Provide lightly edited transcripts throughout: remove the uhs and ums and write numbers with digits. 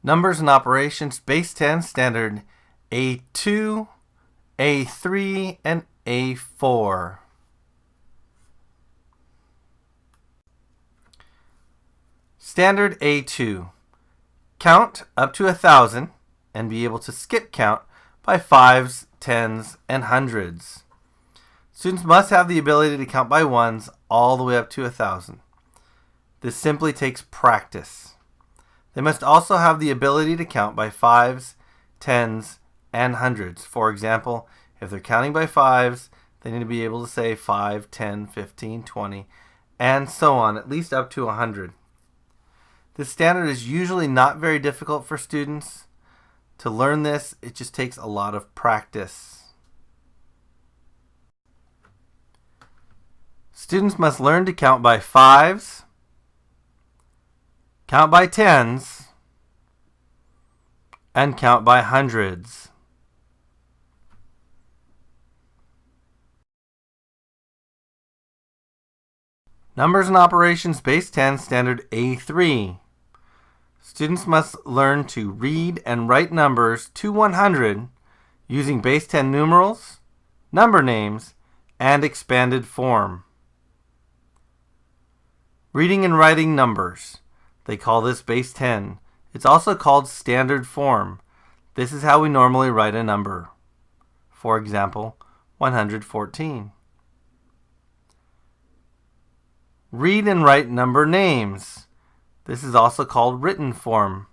Numbers and operations, base 10, standard A2, A3, and A4. Standard A2. Count up to 1,000 and be able to skip count by fives, tens, and hundreds. Students must have the ability to count by ones all the way up to 1,000. This simply takes practice. They must also have the ability to count by fives, tens, and hundreds. For example, if they're counting by fives, they need to be able to say 5, 10, 15, 20, and so on, at least up to 100. This standard is usually not very difficult for students. To learn this, it just takes a lot of practice. Students must learn to count by fives, count by tens, and count by hundreds. Numbers and operations, base 10, standard A3. Students must learn to read and write numbers to 100 using base 10 numerals, number names, and expanded form. Reading and writing numbers. They call this base 10. It's also called standard form. This is how we normally write a number. For example, 114. Read and write number names. This is also called written form.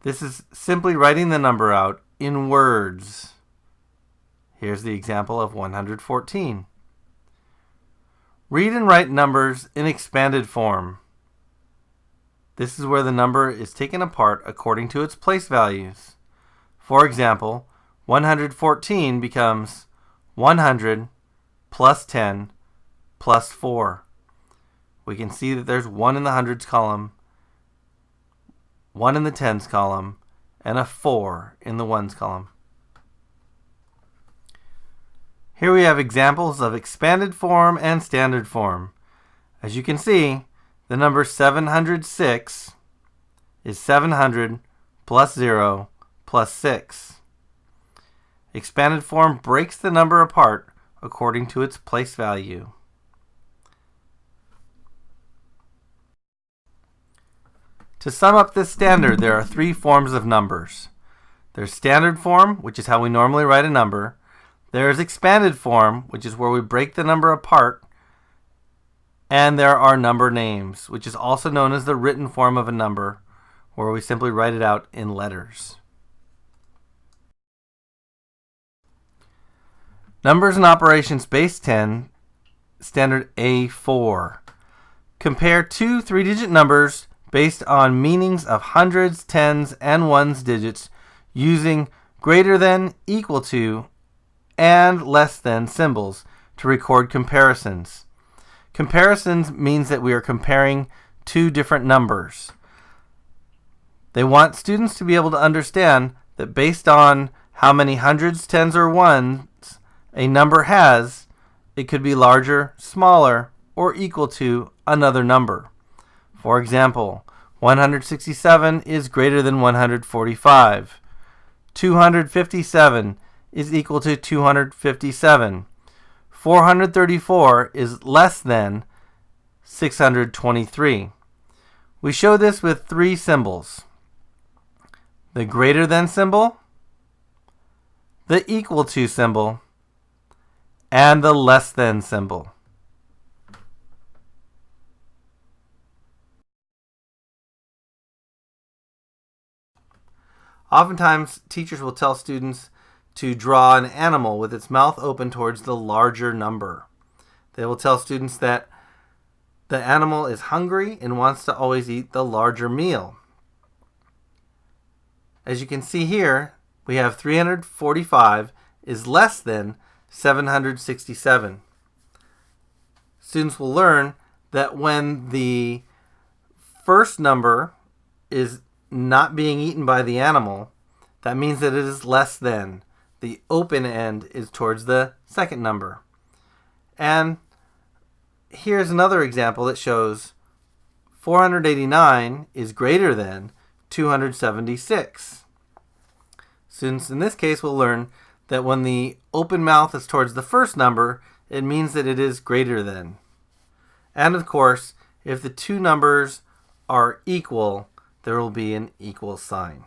This is simply writing the number out in words. Here's the example of 114. Read and write numbers in expanded form. This is where the number is taken apart according to its place values. For example, 114 becomes 100 plus 10 plus 4. We can see that there's 1 in the hundreds column, 1 in the tens column, and a 4 in the ones column. Here we have examples of expanded form and standard form. As you can see, the number 706 is 700 plus 0 plus 6. Expanded form breaks the number apart according to its place value. To sum up this standard, there are 3 forms of numbers. There's standard form, which is how we normally write a number. There's expanded form, which is where we break the number apart. And there are number names, which is also known as the written form of a number, where we simply write it out in letters. Numbers and operations, base 10, standard A4. Compare 2 3-digit numbers based on meanings of hundreds, tens, and ones digits using greater than, equal to, and less than symbols to record comparisons. Comparisons means that we are comparing 2 different numbers. They want students to be able to understand that based on how many hundreds, tens, or ones a number has, it could be larger, smaller, or equal to another number. For example, 167 is greater than 145. 257 is equal to 257. 434 is less than 623. We show this with 3 symbols: the greater than symbol, the equal to symbol, and the less than symbol. Oftentimes, teachers will tell students to draw an animal with its mouth open towards the larger number. They will tell students that the animal is hungry and wants to always eat the larger meal. As you can see here, we have 345 is less than 767. Students will learn that when the first number is not being eaten by the animal, that means that it is less than. The open end is towards the second number. And here's another example that shows 489 is greater than 276. Students, in this case, we'll learn that when the open mouth is towards the first number, it means that it is greater than. And of course, if the two numbers are equal, there will be an equal sign.